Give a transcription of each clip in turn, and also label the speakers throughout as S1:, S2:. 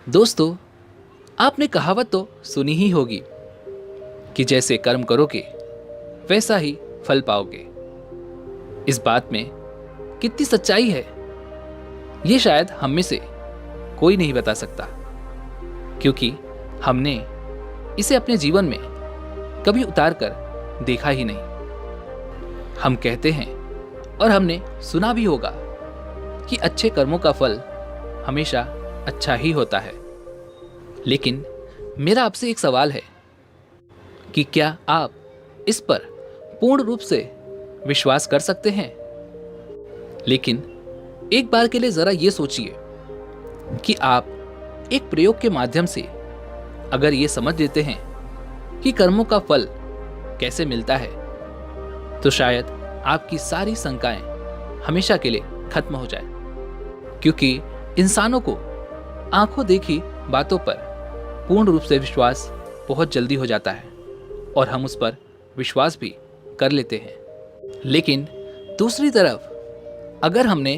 S1: दोस्तों, आपने कहावत तो सुनी ही होगी कि जैसे कर्म करोगे वैसा ही फल पाओगे। इस बात में कितनी सच्चाई है ये शायद हम में से कोई नहीं बता सकता, क्योंकि हमने इसे अपने जीवन में कभी उतार कर देखा ही नहीं। हम कहते हैं और हमने सुना भी होगा कि अच्छे कर्मों का फल हमेशा अच्छा ही होता है। लेकिन मेरा आपसे एक सवाल है कि क्या आप इस पर पूर्ण रूप से विश्वास कर सकते हैं? लेकिन एक बार के लिए जरा ये सोचिए कि आप एक प्रयोग के माध्यम से अगर ये समझ लेते हैं कि कर्मों का फल कैसे मिलता है, तो शायद आपकी सारी शंकाएं हमेशा के लिए खत्म हो जाए। क्योंकि इंसानों को आंखों देखी बातों पर पूर्ण रूप से विश्वास बहुत जल्दी हो जाता है और हम उस पर विश्वास भी कर लेते हैं। लेकिन दूसरी तरफ अगर हमने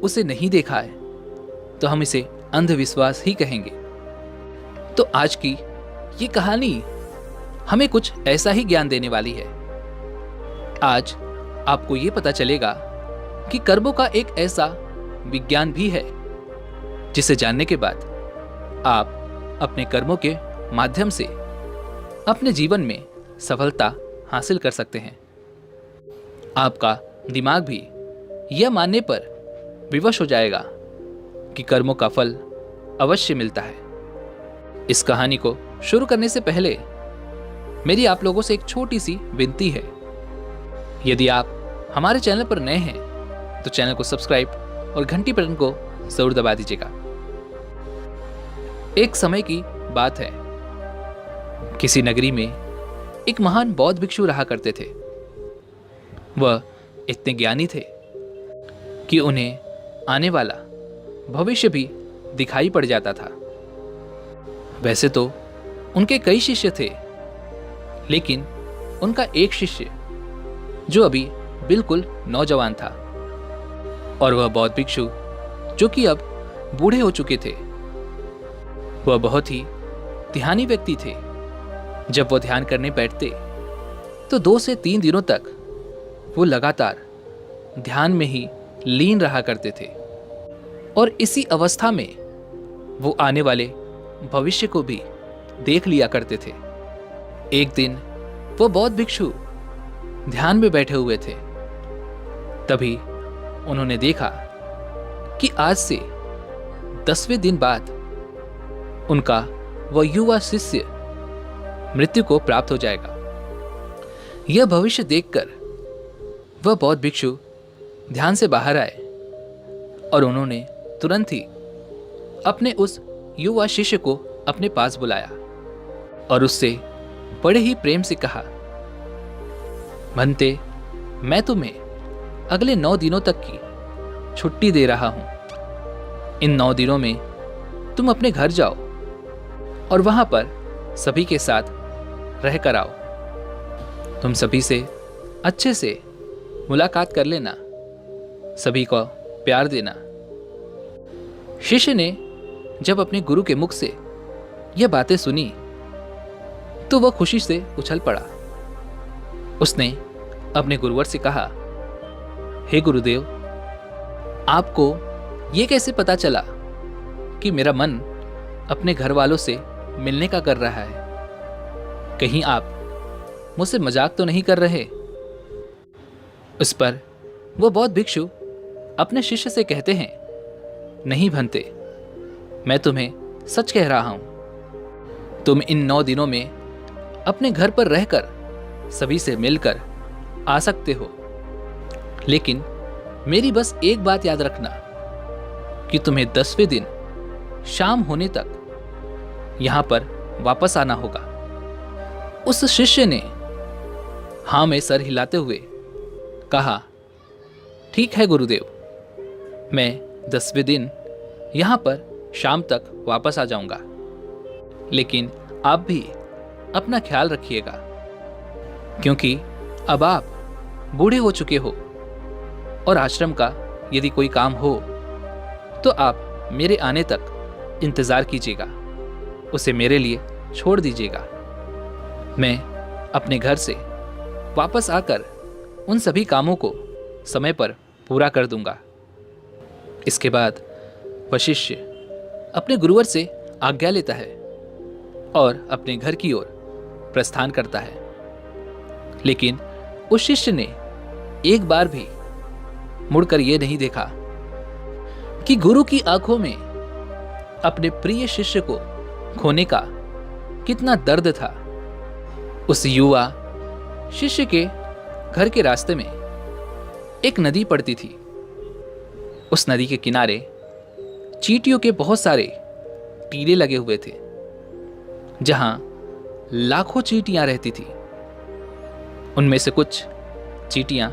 S1: उसे नहीं देखा है तो हम इसे अंधविश्वास ही कहेंगे। तो आज की ये कहानी हमें कुछ ऐसा ही ज्ञान देने वाली है। आज आपको ये पता चलेगा कि कर्मों का एक ऐसा विज्ञान भी है जिसे जानने के बाद आप अपने कर्मों के माध्यम से अपने जीवन में सफलता हासिल कर सकते हैं। आपका दिमाग भी यह मानने पर विवश हो जाएगा कि कर्मों का फल अवश्य मिलता है। इस कहानी को शुरू करने से पहले मेरी आप लोगों से एक छोटी सी विनती है। यदि आप हमारे चैनल पर नए हैं तो चैनल को सब्सक्राइब और घंटी बटन को जरूर दबा दीजिएगा। एक समय की बात है, किसी नगरी में एक महान बौद्ध भिक्षु रहा करते थे। वह इतने ज्ञानी थे कि उन्हें आने वाला भविष्य भी दिखाई पड़ जाता था। वैसे तो उनके कई शिष्य थे, लेकिन उनका एक शिष्य जो अभी बिल्कुल नौजवान था, और वह बौद्ध भिक्षु जो कि अब बूढ़े हो चुके थे। वह बहुत ही ध्यानी व्यक्ति थे। जब वो ध्यान करने बैठते तो 2 से 3 दिनों तक वो लगातार ध्यान में ही लीन रहा करते थे, और इसी अवस्था में वो आने वाले भविष्य को भी देख लिया करते थे। एक दिन वो बौद्ध भिक्षु ध्यान में बैठे हुए थे। तभी उन्होंने देखा कि आज से 10वें दिन बाद उनका वह युवा शिष्य मृत्यु को प्राप्त हो जाएगा। यह भविष्य देखकर वह बौद्ध भिक्षु ध्यान से बाहर आए और उन्होंने तुरंत ही अपने उस युवा शिष्य को अपने पास बुलाया और उससे बड़े ही प्रेम से कहा, भंते, मैं तुम्हें अगले 9 दिनों तक की छुट्टी दे रहा हूं। इन 9 दिनों में तुम अपने घर जाओ और वहां पर सभी के साथ रह कर आओ। तुम सभी से अच्छे से मुलाकात कर लेना, सभी को प्यार देना। शिष्य ने जब अपने गुरु के मुख से यह बातें सुनी तो वह खुशी से उछल पड़ा। उसने अपने गुरुवर से कहा, हे गुरुदेव, आपको यह कैसे पता चला कि मेरा मन अपने घर वालों से मिलने का कर रहा है? कहीं आप मुझसे मजाक तो नहीं कर रहे? उस पर वो बौद्ध भिक्षु अपने शिष्य से कहते हैं, नहीं भंते, मैं तुम्हें सच कह रहा हूं। तुम इन 9 दिनों में अपने घर पर रहकर सभी से मिलकर आ सकते हो, लेकिन मेरी बस एक बात याद रखना कि तुम्हें 10वें दिन शाम होने तक यहां पर वापस आना होगा। उस शिष्य ने हां में सर हिलाते हुए कहा, ठीक है गुरुदेव, मैं 10वें दिन यहां पर शाम तक वापस आ जाऊंगा, लेकिन आप भी अपना ख्याल रखिएगा, क्योंकि अब आप बूढ़े हो चुके हो और आश्रम का यदि कोई काम हो तो आप मेरे आने तक इंतज़ार कीजिएगा, उसे मेरे लिए छोड़ दीजिएगा। मैं अपने घर से वापस आकर उन सभी कामों को समय पर पूरा कर दूंगा। इसके बाद वह शिष्य अपने गुरुवर से आज्ञा लेता है और अपने घर की ओर प्रस्थान करता है। लेकिन उस शिष्य ने एक बार भी मुड़कर यह नहीं देखा कि गुरु की आंखों में अपने प्रिय शिष्य को खोने का कितना दर्द था। उस युवा शिष्य के घर के रास्ते में एक नदी पड़ती थी। उस नदी के किनारे चींटियों के बहुत सारे टीले लगे हुए थे, जहां लाखों चींटियां रहती थी। उनमें से कुछ चींटियां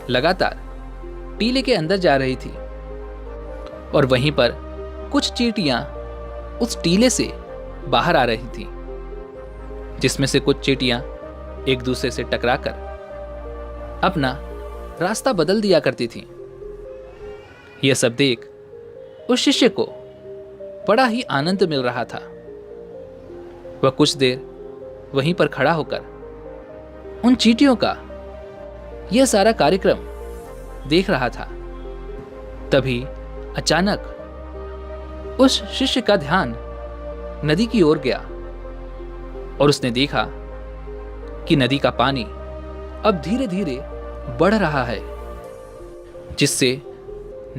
S1: लगातार टीले के अंदर जा रही थी और वहीं पर कुछ चींटियां उस टीले से बाहर आ रही थी, जिसमें से कुछ चींटियां एक दूसरे से टकराकर अपना रास्ता बदल दिया करती थी। यह सब देख उस शिष्य को बड़ा ही आनंद मिल रहा था। वह कुछ देर वहीं पर खड़ा होकर उन चींटियों का यह सारा कार्यक्रम देख रहा था। तभी अचानक उस शिष्य का ध्यान नदी की ओर गया और उसने देखा कि नदी का पानी अब धीरे धीरे बढ़ रहा है, जिससे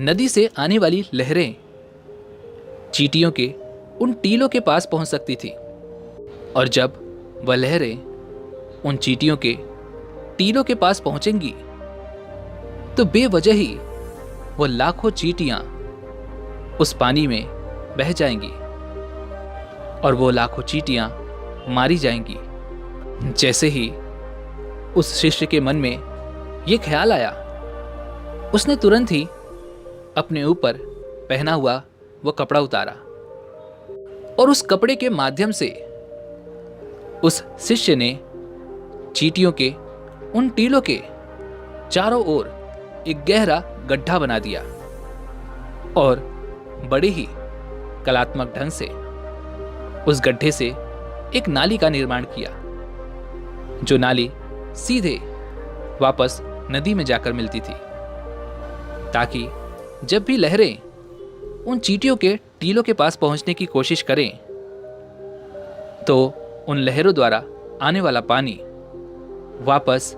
S1: नदी से आने वाली लहरें चींटियों के उन टीलों के पास पहुंच सकती थी। और जब वह लहरें उन चींटियों के टीलों के पास पहुंचेंगी तो बेवजह ही वो लाखों चींटियां उस पानी में बह जाएंगी और वो लाखों चींटियां मारी जाएंगी। जैसे ही उस शिष्य के मन में ये ख्याल आया, उसने तुरंत ही अपने ऊपर पहना हुआ वो कपड़ा उतारा और उस कपड़े के माध्यम से उस शिष्य ने चींटियों के उन टीलों के चारों ओर एक गहरा गड्ढा बना दिया और बड़े ही कलात्मक ढंग से उस गड्ढे से एक नाली का निर्माण किया, जो नाली सीधे वापस नदी में जाकर मिलती थी, ताकि जब भी लहरें उन चींटियों के टीलों के पास पहुंचने की कोशिश करें तो उन लहरों द्वारा आने वाला पानी वापस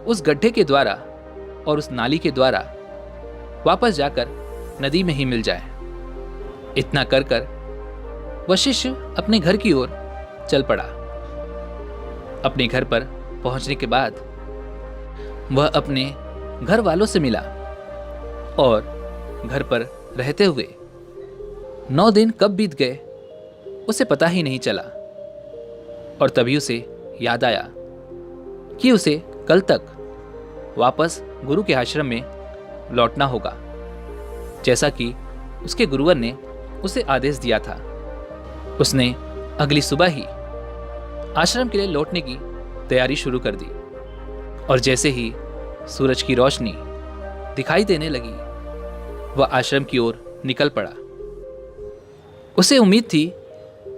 S1: उस गड्ढे के द्वारा और उस नाली के द्वारा वापस जाकर नदी में ही मिल जाए। इतना कर कर वह शिष्य अपने घर की ओर चल पड़ा। अपने घर पर पहुंचने के बाद वह अपने घर वालों से मिला और घर पर रहते हुए 9 दिन कब बीत गए उसे पता ही नहीं चला। और तभी उसे याद आया कि उसे कल तक वापस गुरु के आश्रम में लौटना होगा, जैसा कि उसके गुरुवर ने उसे आदेश दिया था। उसने अगली सुबह ही आश्रम के लिए लौटने की तैयारी शुरू कर दी और जैसे ही सूरज की रोशनी दिखाई देने लगी, वह आश्रम की ओर निकल पड़ा। उसे उम्मीद थी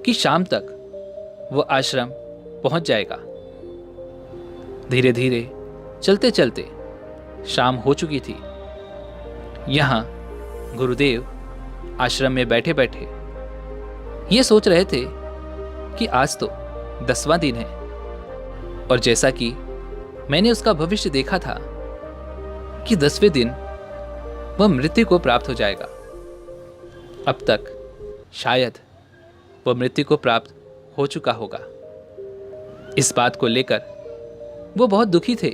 S1: कि शाम तक वह आश्रम पहुंच जाएगा। धीरे धीरे चलते चलते शाम हो चुकी थी। यहां गुरुदेव आश्रम में बैठे बैठे ये सोच रहे थे कि आज तो 10वां दिन है और जैसा कि मैंने उसका भविष्य देखा था कि 10वें दिन वह मृत्यु को प्राप्त हो जाएगा। अब तक शायद वह मृत्यु को प्राप्त हो चुका होगा। इस बात को लेकर वो बहुत दुखी थे।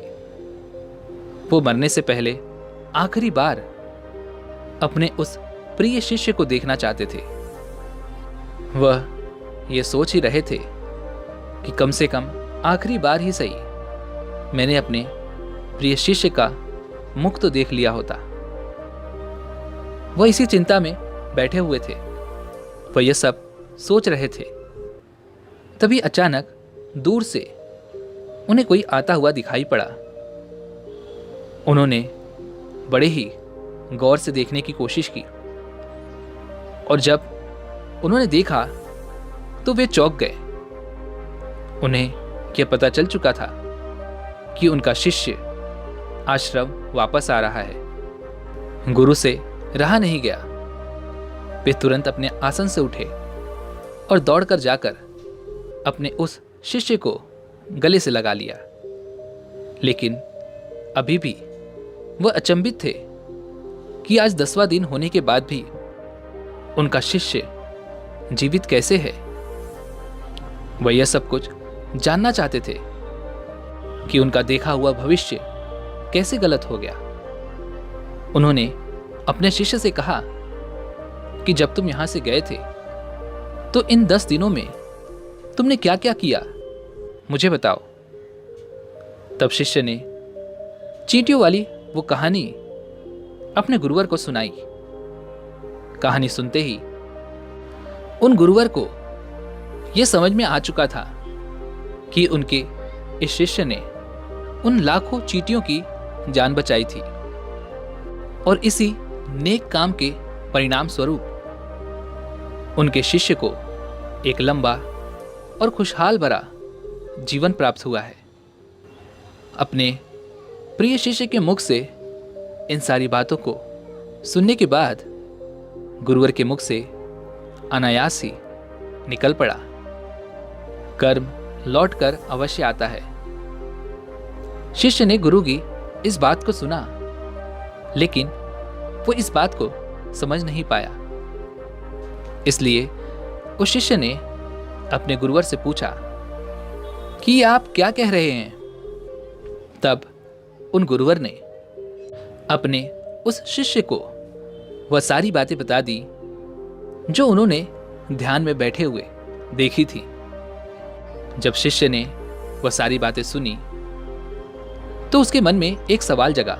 S1: वो मरने से पहले आखिरी बार अपने उस प्रिय शिष्य को देखना चाहते थे। वह ये सोच ही रहे थे कि कम से कम आखिरी बार ही सही मैंने अपने प्रिय शिष्य का मुख तो देख लिया होता। वह इसी चिंता में बैठे हुए थे। वह यह सब सोच रहे थे। तभी अचानक दूर से उन्हें कोई आता हुआ दिखाई पड़ा। उन्होंने बड़े ही गौर से देखने की कोशिश की और जब उन्होंने देखा तो वे चौंक गए। उन्हें यह पता चल चुका था कि उनका शिष्य आश्रम वापस आ रहा है। गुरु से रहा नहीं गया। वे तुरंत अपने आसन से उठे और दौड़कर जाकर अपने उस शिष्य को गले से लगा लिया। लेकिन अभी भी वह अचंभित थे कि आज 10वां दिन होने के बाद भी उनका शिष्य जीवित कैसे है। वह यह सब कुछ जानना चाहते थे कि उनका देखा हुआ भविष्य कैसे गलत हो गया। उन्होंने अपने शिष्य से कहा कि जब तुम यहां से गए थे तो इन 10 दिनों में तुमने क्या क्या किया, मुझे बताओ। तब शिष्य ने चींटियों वाली वो कहानी अपने गुरुवर को सुनाई। कहानी सुनते ही उन गुरुवर को यह समझ में आ चुका था कि उनके इस शिष्य ने उन लाखों चींटियों की जान बचाई थी और इसी नेक काम के परिणाम स्वरूप उनके शिष्य को एक लंबा और खुशहाल भरा जीवन प्राप्त हुआ है। अपने प्रिय शिष्य के मुख से इन सारी बातों को सुनने के बाद गुरुवर के मुख से अनायास ही निकल पड़ा, कर्म लौटकर अवश्य आता है। शिष्य ने गुरु की इस बात को सुना, लेकिन वो इस बात को समझ नहीं पाया। इसलिए उस शिष्य ने अपने गुरुवर से पूछा कि आप क्या कह रहे हैं। तब उन गुरुवर ने अपने उस शिष्य को वह सारी बातें बता दी जो उन्होंने ध्यान में बैठे हुए देखी थी। जब शिष्य ने वह सारी बातें सुनी तो उसके मन में एक सवाल जगा।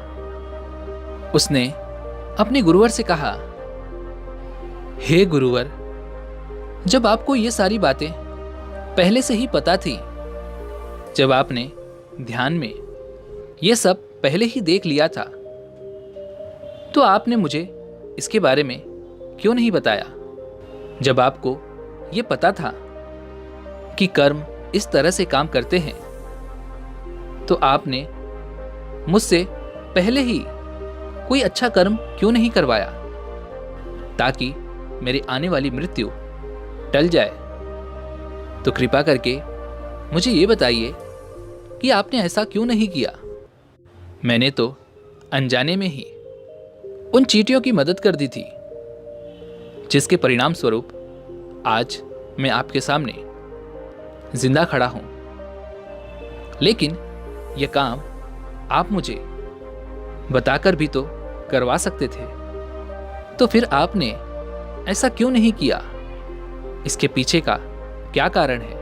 S1: उसने अपने गुरुवर से कहा, हे गुरुवर, जब आपको ये सारी बातें पहले से ही पता थी, जब आपने ध्यान में ये सब पहले ही देख लिया था, तो आपने मुझे इसके बारे में क्यों नहीं बताया। जब आपको ये पता था कि कर्म इस तरह से काम करते हैं, तो आपने मुझसे पहले ही कोई अच्छा कर्म क्यों नहीं करवाया, ताकि मेरी आने वाली मृत्यु टल जाए। तो कृपा करके मुझे ये बताइए कि आपने ऐसा क्यों नहीं किया। मैंने तो अनजाने में ही उन चींटियों की मदद कर दी थी, जिसके परिणाम स्वरूप आज मैं आपके सामने जिंदा खड़ा हूं। लेकिन यह काम आप मुझे बताकर भी तो करवा सकते थे, तो फिर आपने ऐसा क्यों नहीं किया। इसके पीछे का क्या कारण है।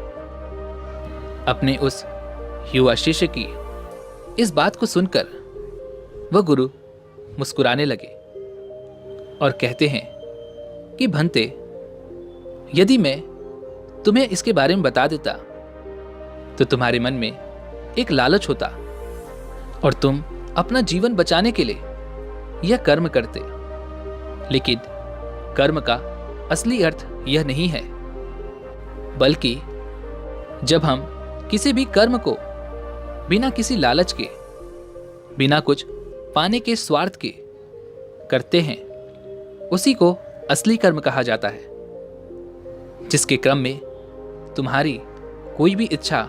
S1: अपने उस युवा शिष्य की इस बात को सुनकर वह गुरु मुस्कुराने लगे और कहते हैं कि भंते, यदि मैं तुम्हें इसके बारे में बता देता तो तुम्हारे मन में एक लालच होता और तुम अपना जीवन बचाने के लिए यह कर्म करते। लेकिन कर्म का असली अर्थ यह नहीं है, बल्कि जब हम किसी भी कर्म को बिना किसी लालच के, बिना कुछ पाने के स्वार्थ के करते हैं, उसी को असली कर्म कहा जाता है, जिसके क्रम में तुम्हारी कोई भी इच्छा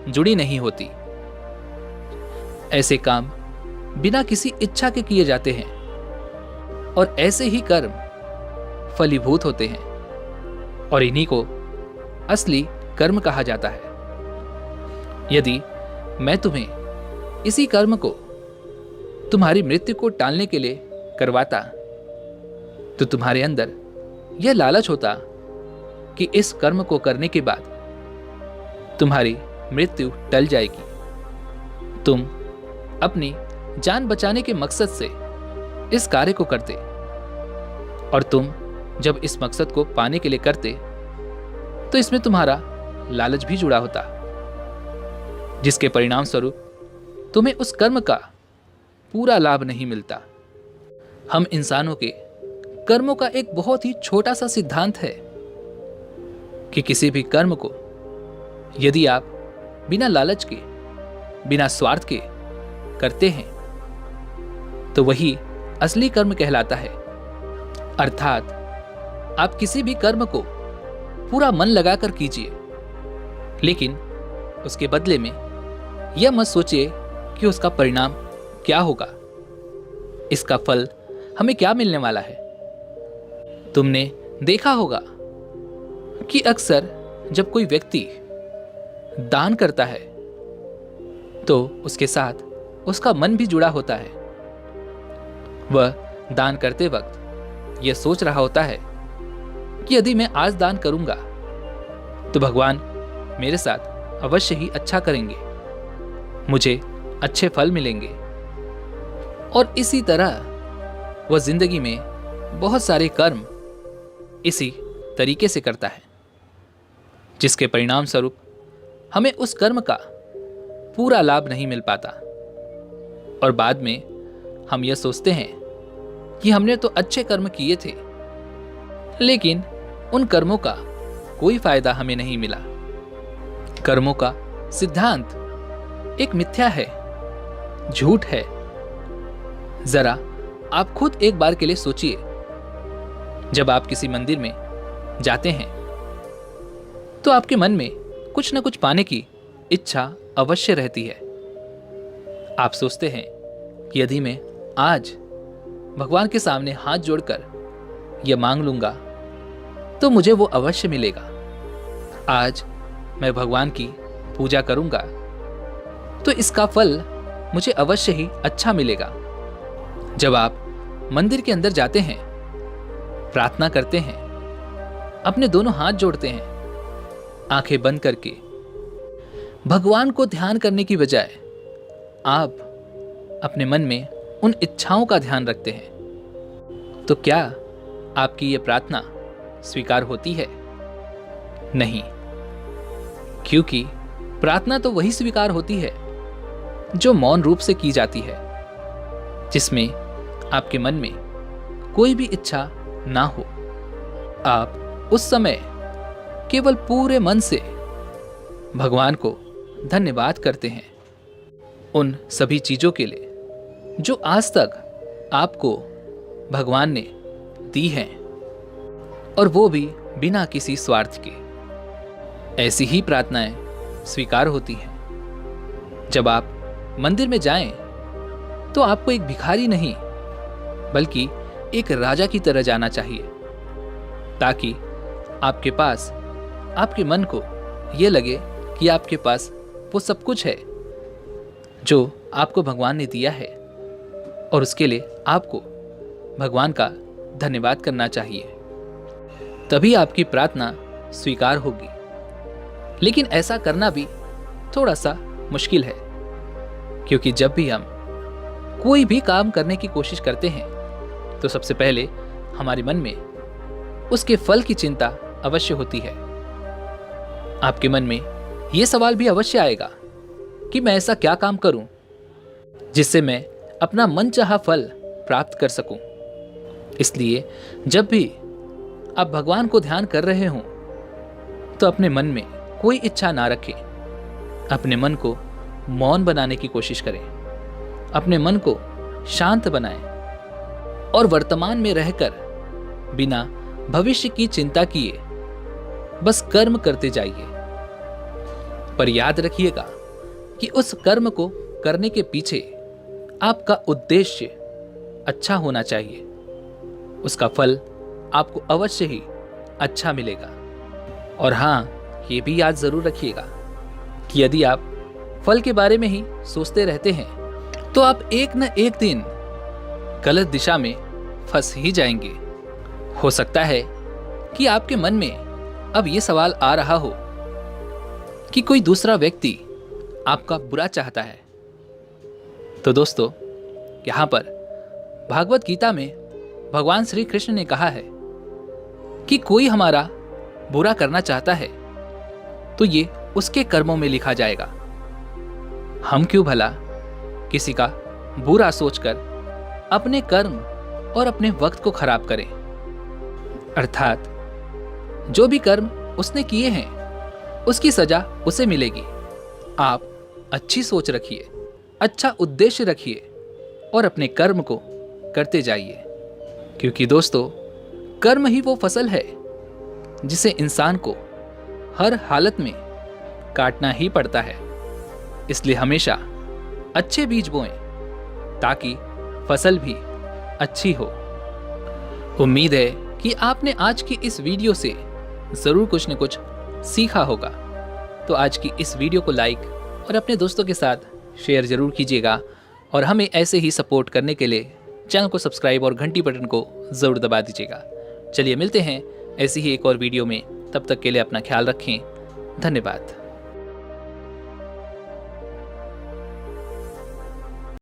S1: जुड़ी नहीं होती। ऐसे काम बिना किसी इच्छा के किए जाते हैं और ऐसे ही कर्म फलीभूत होते हैं और इन्हीं को असली कर्म कहा जाता है। यदि मैं तुम्हें इसी कर्म को तुम्हारी मृत्यु को टालने के लिए करवाता, तो तुम्हारे अंदर यह लालच होता कि इस कर्म को करने के बाद तुम्हारी मृत्यु टल जाएगी। तुम अपनी जान बचाने के मकसद से इस कार्य को करते और तुम जब इस मकसद को पाने के लिए करते तो इसमें तुम्हारा लालच भी जुड़ा होता, जिसके परिणाम स्वरूप तुम्हें उस कर्म का पूरा लाभ नहीं मिलता। हम इंसानों के कर्मों का एक बहुत ही छोटा सा सिद्धांत है कि किसी भी कर्म को यदि आप बिना लालच के, बिना स्वार्थ के करते हैं तो वही असली कर्म कहलाता है। अर्थात आप किसी भी कर्म को पूरा मन लगाकर कीजिए, लेकिन उसके बदले में यह मत सोचिए कि उसका परिणाम क्या होगा, इसका फल हमें क्या मिलने वाला है। तुमने देखा होगा कि अक्सर जब कोई व्यक्ति दान करता है तो उसके साथ उसका मन भी जुड़ा होता है। वह दान करते वक्त यह सोच रहा होता है कि यदि मैं आज दान करूंगा तो भगवान मेरे साथ अवश्य ही अच्छा करेंगे, मुझे अच्छे फल मिलेंगे। और इसी तरह वह जिंदगी में बहुत सारे कर्म इसी तरीके से करता है, जिसके परिणाम स्वरूप हमें उस कर्म का पूरा लाभ नहीं मिल पाता और बाद में हम यह सोचते हैं कि हमने तो अच्छे कर्म किए थे, लेकिन उन कर्मों का कोई फायदा हमें नहीं मिला। कर्मों का सिद्धांत एक मिथ्या है, झूठ है। जरा आप खुद एक बार के लिए सोचिए, जब आप किसी मंदिर में जाते हैं तो आपके मन में कुछ न कुछ पाने की इच्छा अवश्य रहती है। आप सोचते हैं कि यदि मैं आज भगवान के सामने हाथ जोड़कर यह मांग लूंगा तो मुझे वो अवश्य मिलेगा। आज मैं भगवान की पूजा करूंगा तो इसका फल मुझे अवश्य ही अच्छा मिलेगा। जब आप मंदिर के अंदर जाते हैं, प्रार्थना करते हैं, अपने दोनों हाथ जोड़ते हैं, आंखें बंद करके भगवान को ध्यान करने की बजाय आप अपने मन में उन इच्छाओं का ध्यान रखते हैं, तो क्या आपकी यह प्रार्थना स्वीकार होती है? नहीं, क्योंकि प्रार्थना तो वही स्वीकार होती है जो मौन रूप से की जाती है, जिसमें आपके मन में कोई भी इच्छा ना हो। आप उस समय केवल पूरे मन से भगवान को धन्यवाद करते हैं उन सभी चीजों के लिए जो आज तक आपको भगवान ने दी हैं, और वो भी बिना किसी स्वार्थ के। ऐसी ही प्रार्थनाएं स्वीकार होती हैं। जब आप मंदिर में जाएं तो आपको एक भिखारी नहीं बल्कि एक राजा की तरह जाना चाहिए, ताकि आपके पास, आपके मन को यह लगे कि आपके पास वो सब कुछ है जो आपको भगवान ने दिया है, और उसके लिए आपको भगवान का धन्यवाद करना चाहिए। तभी आपकी प्रार्थना स्वीकार होगी। लेकिन ऐसा करना भी थोड़ा सा मुश्किल है, क्योंकि जब भी हम कोई भी काम करने की कोशिश करते हैं तो सबसे पहले हमारे मन में उसके फल की चिंता अवश्य होती है। आपके मन में यह सवाल भी अवश्य आएगा कि मैं ऐसा क्या काम करूं जिससे मैं अपना मनचाहा फल प्राप्त कर सकूं। इसलिए जब भी आप भगवान को ध्यान कर रहे हों तो अपने मन में कोई इच्छा ना रखें। अपने मन को मौन बनाने की कोशिश करें, अपने मन को शांत बनाएं और वर्तमान में रहकर बिना भविष्य की चिंता किए बस कर्म करते जाइए। पर याद रखिएगा कि उस कर्म को करने के पीछे आपका उद्देश्य अच्छा होना चाहिए। उसका फल आपको अवश्य ही अच्छा मिलेगा। और हाँ, ये भी याद जरूर रखिएगा कि यदि आप फल के बारे में ही सोचते रहते हैं तो आप एक न एक दिन गलत दिशा में फंस ही जाएंगे। हो सकता है कि आपके मन में अब यह सवाल आ रहा हो कि कोई दूसरा व्यक्ति आपका बुरा चाहता है। तो दोस्तों, यहां पर भागवत गीता में भगवान श्री कृष्ण ने कहा है कि कोई हमारा बुरा करना चाहता है तो ये उसके कर्मों में लिखा जाएगा। हम क्यों भला किसी का बुरा सोचकर अपने कर्म और अपने वक्त को खराब करें। अर्थात जो भी कर्म उसने किए हैं उसकी सजा उसे मिलेगी। आप अच्छी सोच रखिए, अच्छा उद्देश्य रखिए और अपने कर्म को करते जाइए, क्योंकि दोस्तों कर्म ही वो फसल है जिसे इंसान को हर हालत में काटना ही पड़ता है। इसलिए हमेशा अच्छे बीज बोएं ताकि फसल भी अच्छी हो। उम्मीद है कि आपने आज की इस वीडियो से ज़रूर कुछ न कुछ सीखा होगा। तो आज की इस वीडियो को लाइक और अपने दोस्तों के साथ शेयर ज़रूर कीजिएगा और हमें ऐसे ही सपोर्ट करने के लिए चैनल को सब्सक्राइब और घंटी बटन को ज़रूर दबा दीजिएगा। चलिए मिलते हैं ऐसी ही एक और वीडियो में, तब तक के लिए अपना ख्याल रखें। धन्यवाद।